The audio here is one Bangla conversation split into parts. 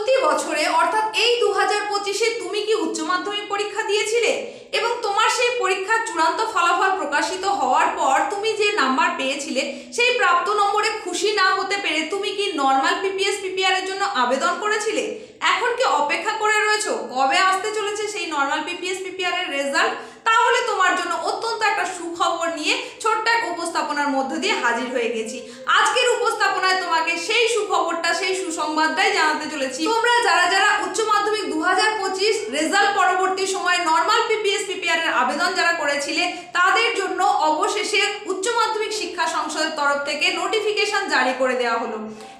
চলতি বছরে অর্থাৎ এই 2025-এ তুমি কি উচ্চ মাধ্যমিক পরীক্ষা দিয়েছিলে এবং তোমার সেই পরীক্ষার চূড়ান্ত ফলাফল প্রকাশিত হওয়ার পর তুমি যে নাম্বার পেয়েছিলে সেই প্রাপ্ত নম্বরে খুশি না হতে পেরে তুমি কি নর্মাল পিপিএস পিপিআর এর জন্য আবেদন করেছিলে? এখন কি অপেক্ষা করে রয়েছো কবে আসতে চলেছে সেই নর্মাল পিপিএস পিপিআর এর রেজাল্ট? তাহলে তোমার জন্য অত্যন্ত একটা সুখবর নিয়ে ছোট্ট এক উপস্থাপনার মধ্য দিয়ে হাজির হয়ে গেছি। আজকের উপস্থাপনায় তোমাকে সেই সুখবরটা, সেই সুসংবাদটাই জানাতে চলেছি। তোমরা যারা যারা উচ্চ মাধ্যমিক 2025 রেজাল্ট পরবর্তী সময় নর্মাল পিপিএস পিপিআর এর আবেদন যারা করেছিলে তাদের জন্য অবশেষে উচ্চ মাধ্যমিক শিক্ষা সংসদের তরফ থেকে নোটিফিকেশন জারি করে দেওয়া হলো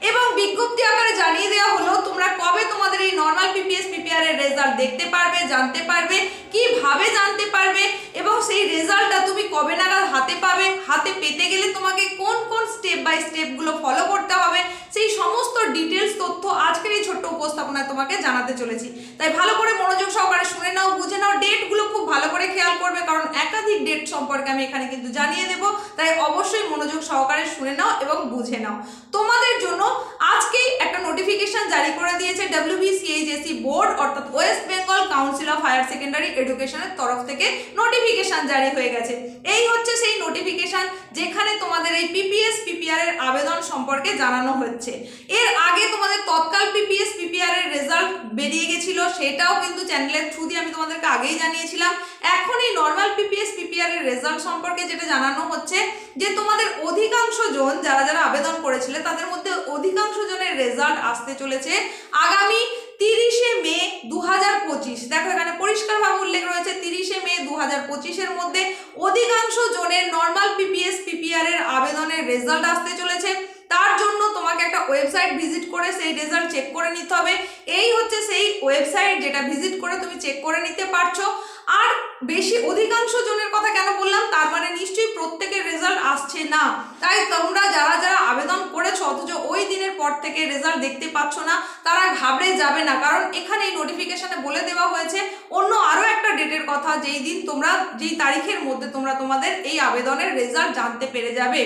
এবং বিজ্ঞপ্তি আকারে জানিয়ে দেওয়া হলো তোমরা কবে তোমাদের এই নর্মাল পিপিএস পিপিআর এর রেজাল্ট দেখতে পারবে, জানতে পারবে, কিভাবে জানতে পারবে এবং সেই রেজাল্টটা তুমি কবে নাগাদ হাতে পাবে, হাতে পেতে গেলে তোমাকে কোন কোন স্টেপ বাই স্টেপগুলো ফলো করতে হবে, সেই সমস্ত ডিটেলস তথ্য আজকের এই ছোট্ট উপস্থাপনায় তোমাকে জানাতে চলেছি। তাই ভালো করে মনোযোগ সহকারে শুনে নাও, বুঝে নাও, ডেটগুলো খুব ভালো করে খেয়াল করবে কারণ একাধিক ডেট সম্পর্কে আমি এখানে কিন্তু জানিয়ে দেব। তাই অবশ্যই মনোযোগ সহকারে শুনে নাও এবং বুঝে নাও। তোমাদের জন্য আজকেই একটা নোটিফিকেশন জারি করে দিয়েছে WBCHSE বোর্ড অর্থাৎ West Bengal council of higher secondary এডুকেশনের তরফ থেকে নোটিফিকেশন জারি হয়ে গেছে। এই হচ্ছে সেই নোটিফিকেশন যেখানে তোমাদের এই পিপিএস পিপিআর এর আবেদন সম্পর্কে জানানো হচ্ছে। এর আগে তোমাদের তৎকাল পিপিএস পিপিআর এর রেজাল্ট বেরিয়ে গেছিল, সেটাও কিন্তু চ্যানেলের থ্রু দিয়ে আমি তোমাদেরকে আগেই জানিয়েছিলাম। এখন এই নর্মাল পিপিএস পিপিআর এর রেজাল্ট সম্পর্কে যেটা জানানো হচ্ছে যে তোমাদের অধিকাংশ জন যারা যারা আবেদন করেছিল তাদের মধ্যে অধিকাংশ জনের রেজাল্ট আসতে চলেছে আগামী 30শে মে 2025। দেখো এখানে পরিষ্কারভাবে উল্লেখ রয়েছে 30শে মে 2025 এর মধ্যে অধিকাংশ জনের নর্মাল পিপিএস পিপিআর এর আবেদনের রেজাল্ট আসতে চলেছে। তার জন্য তোমাকে একটা ওয়েবসাইট ভিজিট করে সেই রেজাল্ট চেক করে নিতে হবে। এই হচ্ছে সেই ওয়েবসাইট যেটা ভিজিট করে তুমি চেক করে নিতে পারছো। আর বেশি অধিকাংশ জনের কথা কেন বললাম, তার মানে নিশ্চয়ই প্রত্যেকের রেজাল্ট আসছে না। তাই তোমরা যারা যারা আবেদন করেছো অথচ ওই দিনের পর থেকে রেজাল্ট দেখতে পাচ্ছ না তারা ঘাবড়ে যাবে না, কারণ এখানে এই নোটিফিকেশনে বলে দেওয়া হয়েছে অন্য আরো একটা ডেটের কথা যেই দিন তোমরা যেই তারিখের মধ্যে তোমরা তোমাদের এই আবেদনের রেজাল্ট জানতে পেরে যাবে।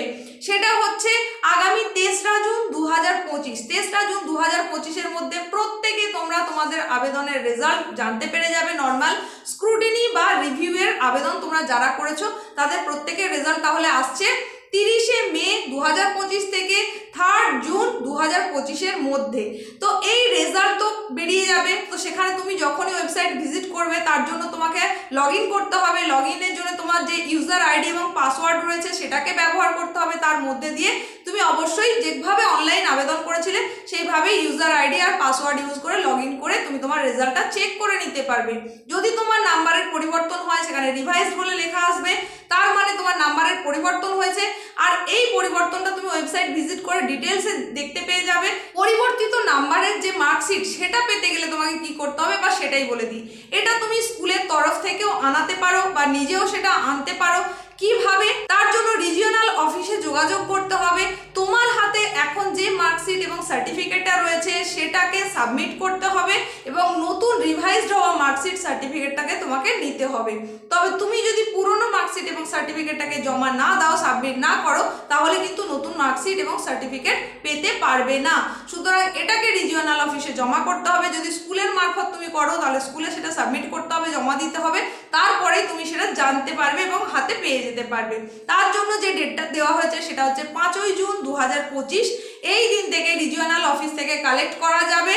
সেটা হচ্ছে আগামী 23রা জুন 2025। 23রা জুন 2025 এর মধ্যে প্রত্যেকে তোমরা তোমাদের আবেদনের রেজাল্ট জানতে পেরে যাবে। নর্মাল স্ক্রুটিনি বা রিভিউ এর আবেদন তোমরা যারা করেছো তাদের প্রত্যেকের রেজাল্ট তাহলে আসছে 30শে মে 2025 থেকে 3rd জুন 2025 এর মধ্যে। তো এই রেজাল্ট তো বেরিয়ে যাবে, তো সেখানে তুমি যখনই ওয়েবসাইট ভিজিট করবে তার জন্য তোমাকে লগ ইন করতে হবে। লগ ইনের জন্য তোমার যে ইউজার আইডি এবং পাসওয়ার্ড রয়েছে সেটাকে ব্যবহার করতে হবে। তার মধ্যে দিয়ে তুমি অবশ্যই যেভাবে অনলাইন আবেদন করেছিলে সেইভাবে ইউজার আইডি আর পাসওয়ার্ড ইউজ করে লগ ইন করে তুমি তোমার রেজাল্টটা চেক করে নিতে পারবে। যদি তোমার নাম্বারের পরিবর্তন হয় সেখানে রিভাইজ বলে লেখা আসবে, তার মানে তোমার নাম্বারের পরিবর্তন হয়েছে। আর এই পরিবর্তনটা তুমি ওয়েবসাইট ভিজিট করে ডিটেলসে দেখতে পেয়ে যাবে। পরিবর্তিত নাম্বারের যে মার্কশিট সেটা পেতে গেলে তোমাকে কি করতে হবে বা সেটাই বলে দিই। এটা তুমি স্কুলের তরফ থেকেও আনাতে পারো বা নিজেও সেটা আনতে পারো। কিভাবে? তার জন্য রিজিওনাল অফিসে যোগাযোগ করতে হবে। তোমার হাতে এখন যে মার্কশিট এবং সার্টিফিকেটটা রয়েছে সেটাকে সাবমিট করতে হবে এবং নতুন রিভাইজড হওয়া মার্কশিট সার্টিফিকেটটাকে তোমাকে নিতে হবে। তবে তুমি যদি পুরনো মার্কশিট এবং সার্টিফিকেটটাকে জমা না দাও, সাবমিট না করো, তাহলে কিন্তু নতুন মার্কশিট এবং সার্টিফিকেট পেতে পারবে না। সুতরাং এটাকে রিজিওনাল অফিসে জমা করতে হবে। যদি স্কুলের মারফত তুমি করো তাহলে স্কুলে সেটা সাবমিট করতে হবে, জমা দিতে হবে, তারপরে তুমি সেটা জানতে পারবে এবং হাতে পেয়ে যেতে পারবে। তার জন্য যে ডেটটা দেওয়া হয়েছে সেটা হচ্ছে 5ই জুন 2025। এই দিন থেকে রিজিওনাল অফিস থেকে কালেক্ট করা যাবে।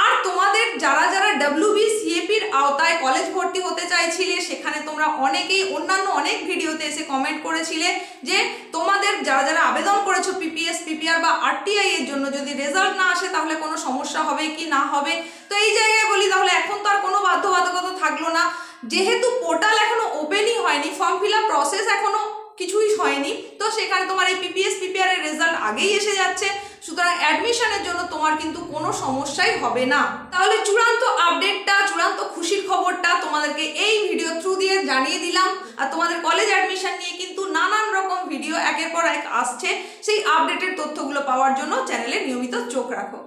আর তোমাদের যারা যারা WBCAP-র আওতায় কলেজ ভর্তি হতে চাইছিলে সেখানে তোমরা অনেকেই অন্যান্য অনেক ভিডিওতে এসে কমেন্ট করেছিলে যে তোমাদের যারা যারা আবেদন করেছো পিপিএস পিপিআর বা RTI এর জন্য যদি রেজাল্ট না আসে তাহলে কোনো সমস্যা হবে কি না হবে। তো এই জায়গায় বলি তাহলে এখন তো আর কোনো বাধ্যবাধকতা থাকলো না, যেহেতু পোর্টাল এখনো ওপেনই হয়নি, ফর্ম ফিল আপ প্রসেস এখনো কিছুই হয়নি, তো সেখানে তোমার এই পিপিএস পিপিআর এর রেজাল্ট আগেই এসে যাচ্ছে। সুতরাং অ্যাডমিশনের জন্য তোমার কিন্তু কোনো সমস্যাই হবে না। তাহলে চূড়ান্ত আপডেটটা, চূড়ান্ত খুশির খবরটা তোমাদেরকে এই ভিডিও থ্রু দিয়ে জানিয়ে দিলাম। আর তোমাদের কলেজ অ্যাডমিশন নিয়ে কিন্তু নানান রকম ভিডিও একের পর এক আসছে, সেই আপডেটের তথ্যগুলো পাওয়ার জন্য চ্যানেলে নিয়মিত চোখ রাখো।